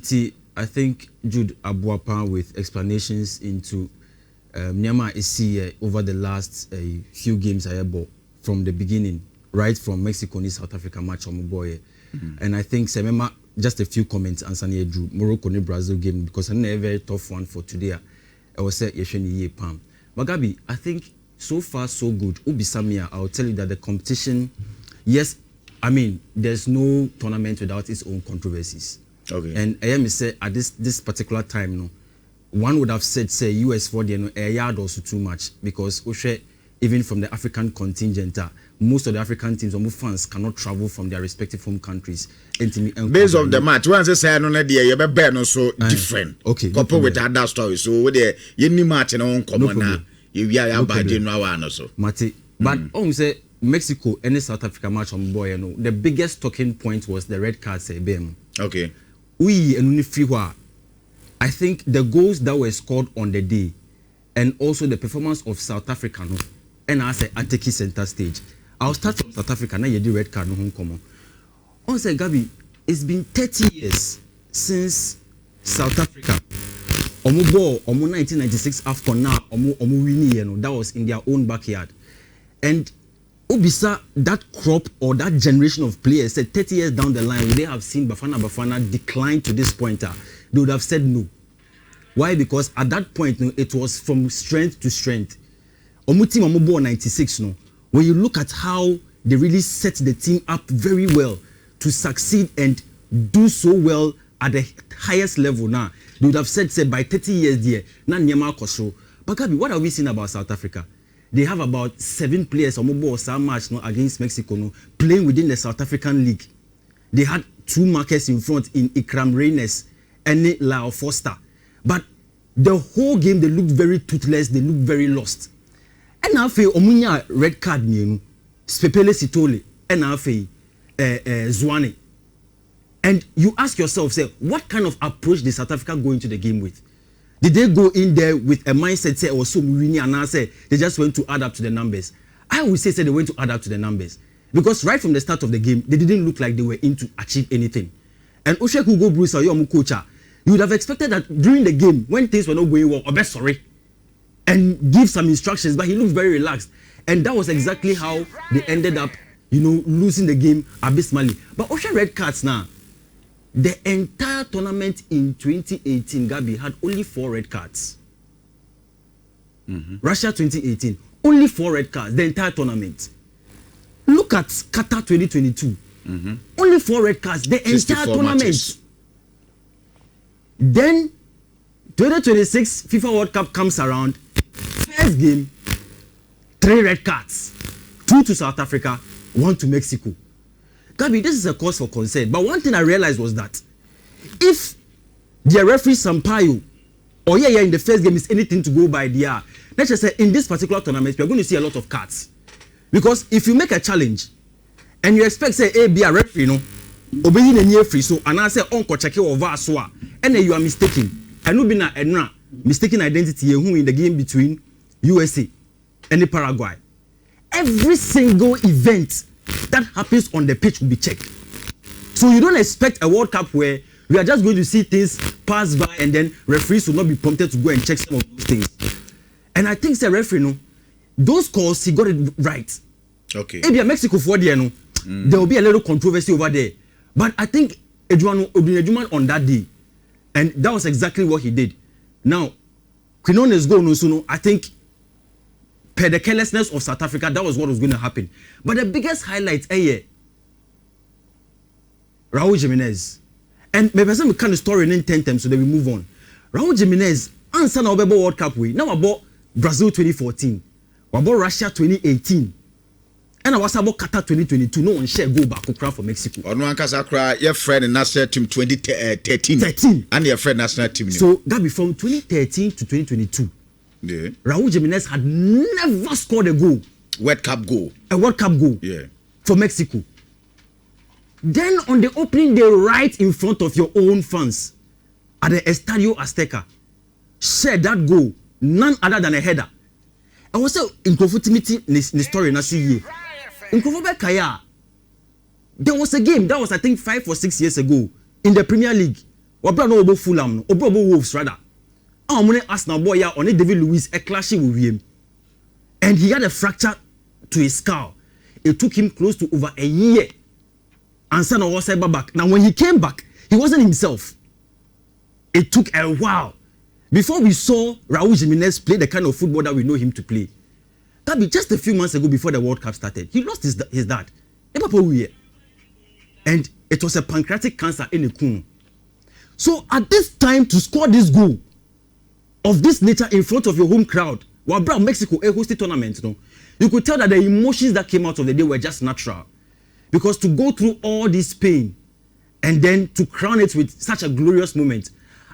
Meti, I think Jude Abuapa with explanations into Myanmar is see over the last few games I bought from the beginning, right from Mexico and South Africa match on boy. And I think remember just a few comments answering Drew Morocco and Brazil game because I a very tough one for today. I was say Yesheni Pam. But Gabi, I think so far so good. Ubisamia, I'll tell you that the competition, yes, I mean there's no tournament without its own controversies. Okay. And I am say at this particular time, no, one would have said say US for the a yard also too much because even from the African contingent, most of the African teams or fans cannot travel from their respective home countries. Based on the match, once I say no, you be no so different. Okay. Couple with other stories. So with the any match in on common now, you are by January no so. Mate, but say Mexico and South Africa match on boy, you know, the biggest talking point was the red card say BM. Okay. We and only free I think the goals that were scored on the day and also the performance of South Africa no, and I say attacking center stage. I'll start from South Africa now you do red card no home come on. I say Gabi, it's been 30 years since South Africa. Omo 1996 after now omo winning you know that was in their own backyard. And Obisa, that crop or that generation of players said 30 years down the line, would they have seen Bafana decline to this point? They would have said no. Why? Because at that point, no, it was from strength to strength. Omuti Mamobo 96, no. When you look at how they really set the team up very well to succeed and do so well at the highest level now, they would have said by 30 years there, na Nhyira Kosho. But Gabi, what are we seeing about South Africa? They have about 7 players or some match no, against Mexico no, playing within the South African League. They had 2 markers in front in Ikram Reynes and Lau Foster. But the whole game, they looked very toothless, they looked very lost. And now, Omunya red card, Spepele Sitole, and now, Zwane. And you ask yourself, say, what kind of approach did South Africa go into the game with? Did they go in there with a mindset, say, or so winning, and now say they just went to add up to the numbers? I would say they went to add up to the numbers. Because right from the start of the game, they didn't look like they were in to achieve anything. And Osheku Bruce, or your coach, you would have expected that during the game, when things were not going well, Obe sorry, and give some instructions, but he looked very relaxed. And that was exactly how they ended up, losing the game abysmally. But Osha red cards now, the entire tournament in 2018, Gabi, had only 4 red cards. Russia 2018, only 4 red cards, the entire tournament. Look at Qatar 2022, only 4 red cards, the entire tournament. Matches. Then 2026 FIFA World Cup comes around, first game, 3 red cards, 2 to South Africa, 1 to Mexico. Gabi, this is a cause for concern. But one thing I realized was that if the referee Sampaio or in the first game is anything to go by there, let's just say in this particular tournament, we're going to see a lot of cards. Because if you make a challenge and you expect, say, be a referee, obeying a near free, so and I say, Uncle check over Aswa, and then you are mistaken. And no be na mistaken identity who in the game between USA and Paraguay. Every single event that happens on the pitch will be checked. So you don't expect a World Cup where we are just going to see things pass by and then referees will not be prompted to go and check some of those things. And I think the referee, those calls, he got it right. Okay. Maybe Mexico for the there will be a little controversy over there. But I think Ejuman on that day, and that was exactly what he did. Now, Quinones go no, I think per the carelessness of South Africa, that was what was going to happen. But the biggest highlight, Raul Jimenez. And maybe some kind of story in 10 times so that we move on. Raul Jimenez, answer now about World Cup way. Now about Brazil 2014. About Russia 2018. And I was about Qatar 2022. No one share go back for Mexico. On one case, your friend in national team 2013. 13. And your friend national team. So Gabi, from 2013 to 2022. Yeah. Raul Jimenez had never scored a goal. World Cup goal. A World Cup goal. Yeah. For Mexico. Then on the opening day, right in front of your own fans, at the Estadio Azteca, share that goal, none other than a header. I was saying in Kofutimiti the story na see here. In Kofobekaya, there was a game that was I think 5 or 6 years ago in the Premier League Obra no obo Fulham no, obo Wolves rather. Amone Arsenal boy ya on David Luiz a clashing with him. And he had a fracture to his skull. It took him close to over a year. And son was back. Now when he came back, he wasn't himself. It took a while before we saw Raul Jimenez play the kind of football that we know him to play. That be just a few months ago before the World Cup started. He lost his dad. And it was a pancreatic cancer in the kunu. So at this time to score this goal of this nature in front of your home crowd, while Mexico hosted tournament, you could tell that the emotions that came out of the day were just natural. Because to go through all this pain and then to crown it with such a glorious moment,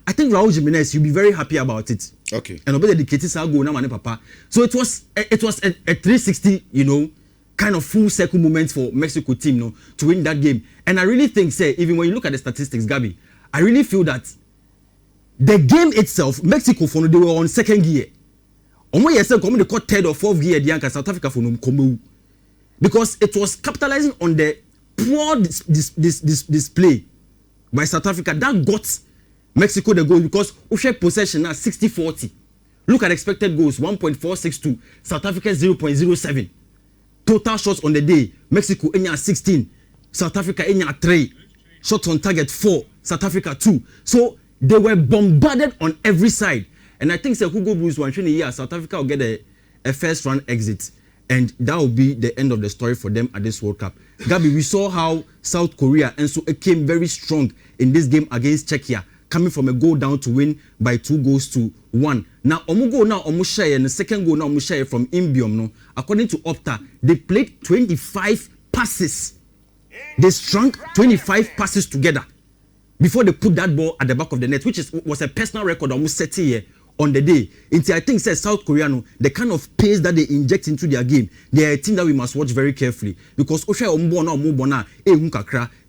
I think Raul Jimenez, you'll be very happy about it. Okay. And obey dedicated goal now, papa. So it was a 360, kind of full circle moment for Mexico team, to win that game. And I really think, even when you look at the statistics, Gabby, I really feel that the game itself, Mexico they were on second gear. They caught third or fourth gear, South Africa because it was capitalizing on the poor display by South Africa that got Mexico the goal, because Ushe possession now 60-40. Look at expected goals 1.462, South Africa 0.07. Total shots on the day, Mexico 16, South Africa 3, shots on target 4, South Africa 2. So they were bombarded on every side. And I think Hugo Bruce one year, South Africa will get a first round exit. And that will be the end of the story for them at this World Cup. Gabi, we saw how South Korea and so it came very strong in this game against Czechia, coming from a goal down to win by 2-1. Now, share and the second goal now share from Imbiom. No, according to Opta, they played 25 passes. They strung 25 passes together before they put that ball at the back of the net, which was a personal record almost set here on the day. Until I think says South Korea, the kind of pace that they inject into their game, they are a team that we must watch very carefully, because they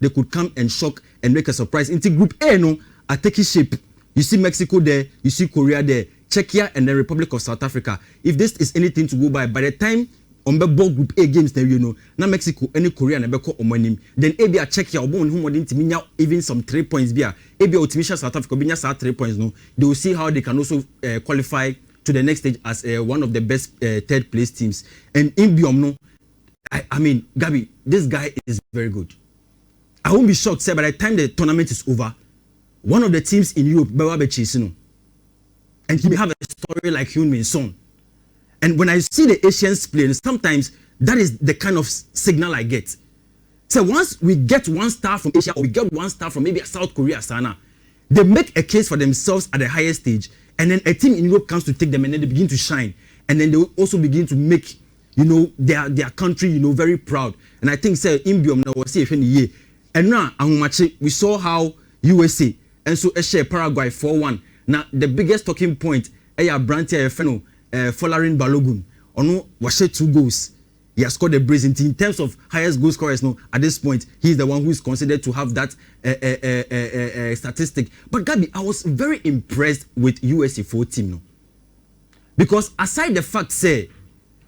could come and shock and make a surprise. Into Group A, attacking shape. You see Mexico there, you see Korea there, Czechia and the Republic of South Africa. If this is anything to go by the time on the ball Group A games there, now Mexico, any Korea and Beko Omanim, then AB Czechia or who wouldn't even some 3 points beer. AB Otimisha South Africa being 3 points. No, they will see how they can also qualify to the next stage as one of the best third place teams. And Imbiom, no, I mean, Gabi, this guy is very good. I won't be shocked, say by the time the tournament is over, one of the teams in Europe, and he may have a story like Heung-min Son. And when I see the Asians play, sometimes that is the kind of signal I get. So once we get one star from Asia or we get one star from maybe South Korea, Sana, they make a case for themselves at the highest stage, and then a team in Europe comes to take them, and then they begin to shine, and then they will also begin to make their country very proud. And I think say Imbiom now was say year, and now we saw how USA and so share Paraguay 4-1. Now the biggest talking point, Brantia Feno. Folarin Balogun, was 2 goals. He has scored a brace in terms of highest goal scorers. No, at this point, he's the one who is considered to have that statistic. But Gabi, I was very impressed with USA 4 team, no, because aside the fact, say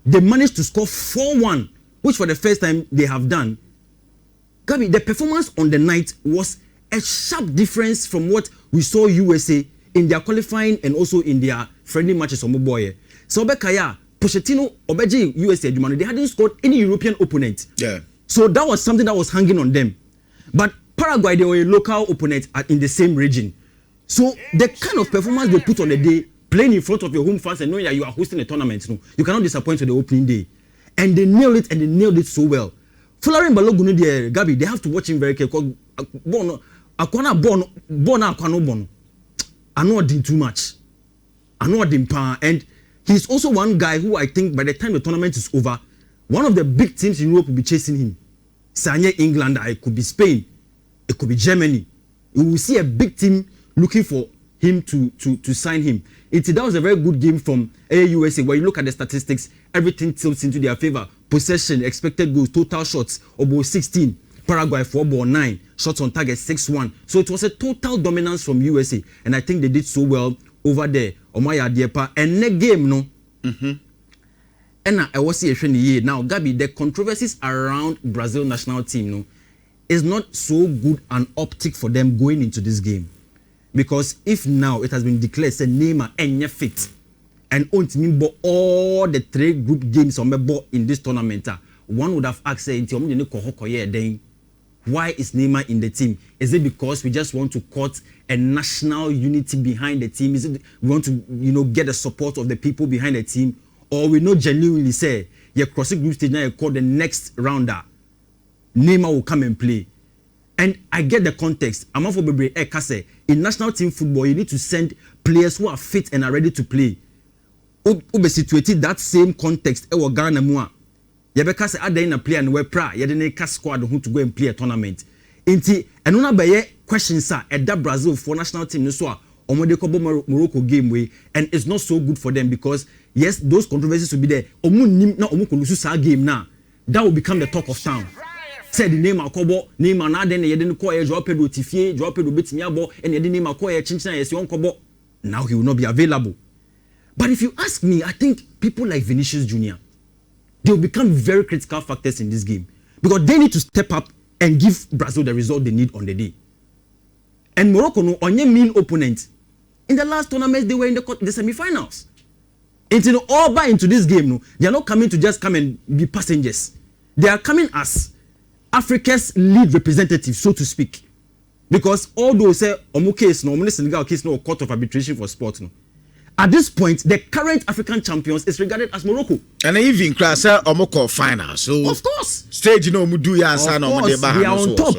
they managed to score 4-1, which for the first time they have done. Gabi, the performance on the night was a sharp difference from what we saw USA in their qualifying and also in their friendly matches on Moboye. So Bekaya, Pochettino, Obeji, USA, they hadn't scored any European opponent. Yeah. So that was something that was hanging on them. But Paraguay, they were a local opponent in the same region. So the kind of performance they put on the day, playing in front of your home fans and knowing that you are hosting a tournament, you cannot disappoint on the opening day. And they nailed it, and they nailed it so well. Folarin Balogun, Gabi, they have to watch him very carefully. I know I did too much. I know I didn't power. And he's also one guy who I think by the time the tournament is over, one of the big teams in Europe will be chasing him. Sanye England, it could be Spain, it could be Germany. You will see a big team looking for him to sign him. That was a very good game from USA. When you look at the statistics, everything tilts into their favor. Possession, expected goals, total shots, about 16. Paraguay 4-9, shots on target 6-1. So it was a total dominance from USA, and I think they did so well over there. Omaya Diepa and the game, no. And I was here now, Gabi, the controversies around Brazil national team, no, is not so good an optic for them going into this game. Because if now it has been declared say Neymar ain't fit and Ontimi all the 3 group games on in this tournament, one would have asked say then why is Neymar in the team? Is it because we just want to court a national unity behind the team? Is it we want to get the support of the people behind the team? Or we know genuinely say you're crossing group stage now you call the next rounder Neymar will come and play? And I get the context. I'm for Bebre Ekase. In national team football, you need to send players who are fit and are ready to play. Ube situated that same context. Ewa Ghana mua. Yabeka se ada in a player and we pra. Yadene ka squad who to go and play a tournament. Inti enuna beye question sir. Eda Brazil for national team niswa. Omode kobo Morocco game way and it's not so good for them because yes those controversies will be there. Omu nim na omu kolusu sa game na. That will become the talk of town. Said the name Akobo, name another ye didn't call Joao Pedro Tifie, Joao Pedro Betimiabo, and ye didn't name Akoya Chinchina as your Kobo. Now he will not be available. But if you ask me, I think people like Vinicius Jr., they will become very critical factors in this game because they need to step up and give Brazil the result they need on the day. And Morocco, no, on your mean opponent, in the last tournament, they were in the semi-finals. Until all buy into this game, no, they are not coming to just come and be passengers. They are coming as Africa's lead representative, so to speak, because although say omo case no, omo Senegal case no court of arbitration for sport no, at this point the current African champions is regarded as Morocco. And even class omo call final, so of course stage no omo do ya answer no omo dey ba they are on top.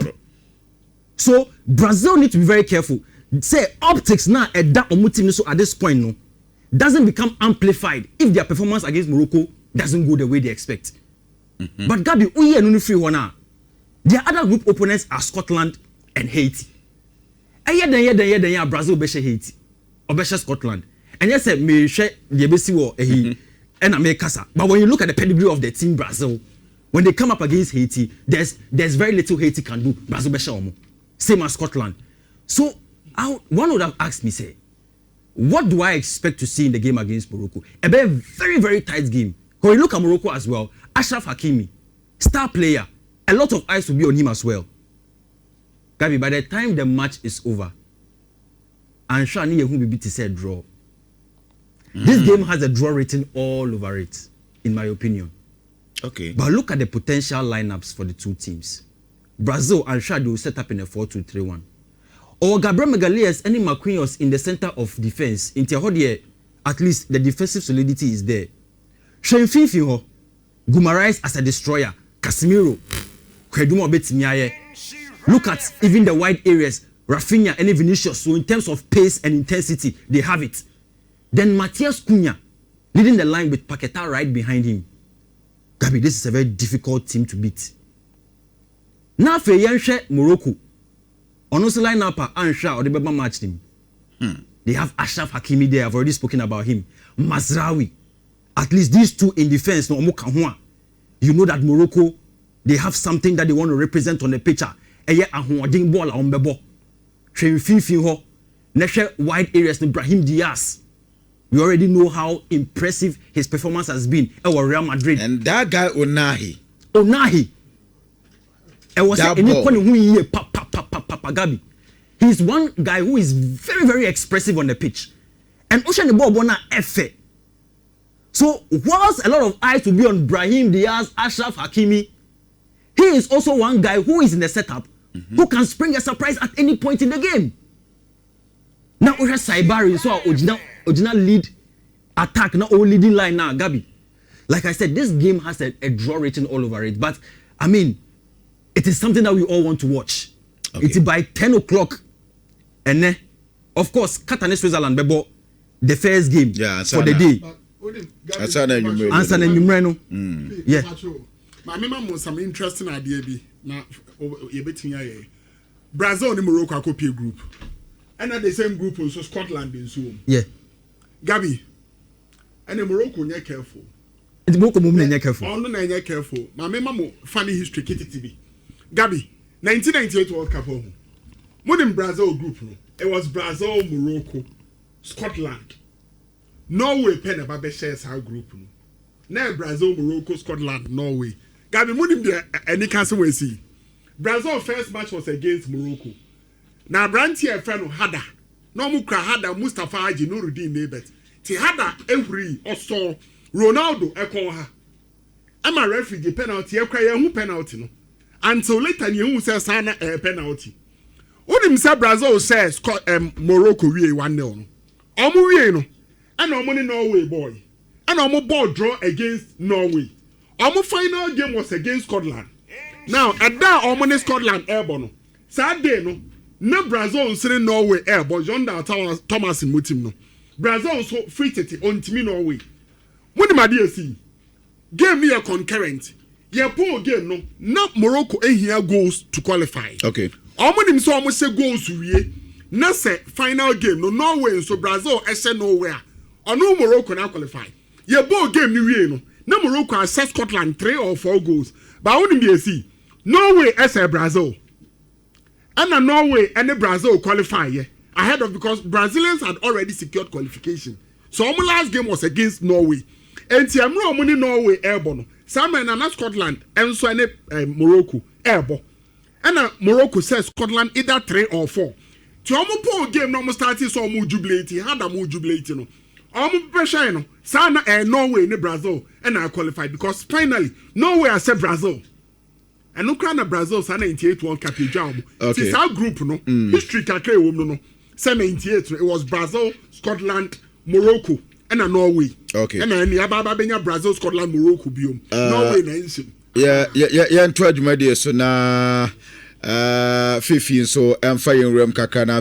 So Brazil need to be very careful. Say optics now at that omo team so at this point no doesn't become amplified if their performance against Morocco doesn't go the way they expect. But Gabi uye no free one now. Their other group opponents are Scotland and Haiti. And Brazil beshe Haiti or beshe Scotland. And yes, me share the besi war and America. But when you look at the pedigree of the team Brazil, when they come up against Haiti, there's very little Haiti can do. Brazil beshe omo. Same as Scotland. So one would have asked me, say, what do I expect to see in the game against Morocco? A very, very tight game. When you look at Morocco as well, Achraf Hakimi, star player. A lot of eyes will be on him as well. Gabi, by the time the match is over, and Shani Yehu will be to say draw. This game has a draw written all over it, in my opinion. Okay. But look at the potential lineups for the two teams. Brazil and Shadi will set up in a 4-2-3-1. Or Gabriel Magalhaes and Marquinhos in the center of defense. In Tiahodie, at least the defensive solidity is there. Shenfifi Gumarais as a destroyer. Casemiro. Look at even the wide areas, Rafinha and Vinicius. So in terms of pace and intensity, they have it. Then Matheus Cunha leading the line with Paquetá right behind him. Gabi, this is a very difficult team to beat. Now for Morocco, honestly line up Ansha or the Beba match team. They have Achraf Hakimi there. I've already spoken about him. Mazraoui. At least these two in defense. No, you know that Morocco, they have something that they want to represent on the picture. Eye ahoɔden ball on bebo. Tremfifin ho. Neshe wide areas ni Brahim Diaz. We already know how impressive his performance has been at Real Madrid. And that guy Onahi. It was anyone who ye Gabi. He's one guy who is very, very expressive on the pitch. And Ocean the ball bona Efe. So whilst a lot of eyes will be on Brahim Diaz, Achraf Hakimi, he is also one guy who is in the setup, who can spring a surprise at any point in the game. Now we have Saibari, so our original lead attack, not only leading line now, Gabi. Like I said, this game has a draw written all over it. But I mean, it is something that we all want to watch. Okay. It's by 10 o'clock. And then, of course, Qatar Switzerland, Bebo, the first game for the day. Answer the Yeah. I remember some interesting idea. Now, Brazil and Morocco are copy group. And at the same group also Scotland in Zoom. Yeah. Gabi. And the Morocco are careful. It's Morocco movement careful. All the careful. My remember funny history KTTV. Gabi, 1998 World Cup home. More than Brazil group. It was Brazil, Morocco, Scotland. Norway pen about the shares our group. Now Brazil, Morocco, Scotland, Norway. Gabi, more than any cancel we see. Brazil first match was against Morocco. Now Branty and friend Hada no mu kra hada Mustafa Haji Nuruddin Nebet ti hada ehuri oso Ronaldo ekon ha ama referee penalty ekwa ye hu penalty no until later ni hu say sana penalty unim say Brazil says Morocco wie 1-0 no omo wie no and omo ni Norway boy and omo ball draw against Norway omo final game was against Scotland now at that omo ni Scotland airborne no Saturday no na Brazil nsere Norway airborne Jonda Thomas mutim no Brazil so free tete ontimi Norway munim ade asi game here concurrent ye poor game no na Morocco ehia goals to qualify okay omonim so omo se goals wie na se final game no Norway so Brazil ese nowhere ono Morocco na qualify ye ball game ni wie no na Morocco assess Scotland 3 or 4 goals but onim be see Norway ese Brazil and Norway and Brazil qualify ahead of because Brazilians had already secured qualification so our last game was against Norway and tiamro omo ni Norway airborne Samuel na Scotland and so Morocco airborne and Morocco says Scotland either 3 or 4 ti omo poor game no start so omo jubilate had am jubilate no omo pressure no sana Norway and Brazil and I qualified because finally Norway accept Brazil and no crown Brazil sa 98 World Cup jam. Okay. This our group no history kakre wo no 98 it was Brazil, Scotland, Morocco and Norway. Okay. And any ababa benya Brazil, Scotland, Morocco biom. Norway na nsim. Yeah ntwa dwumade so na fifi so emfa yen rem kakra na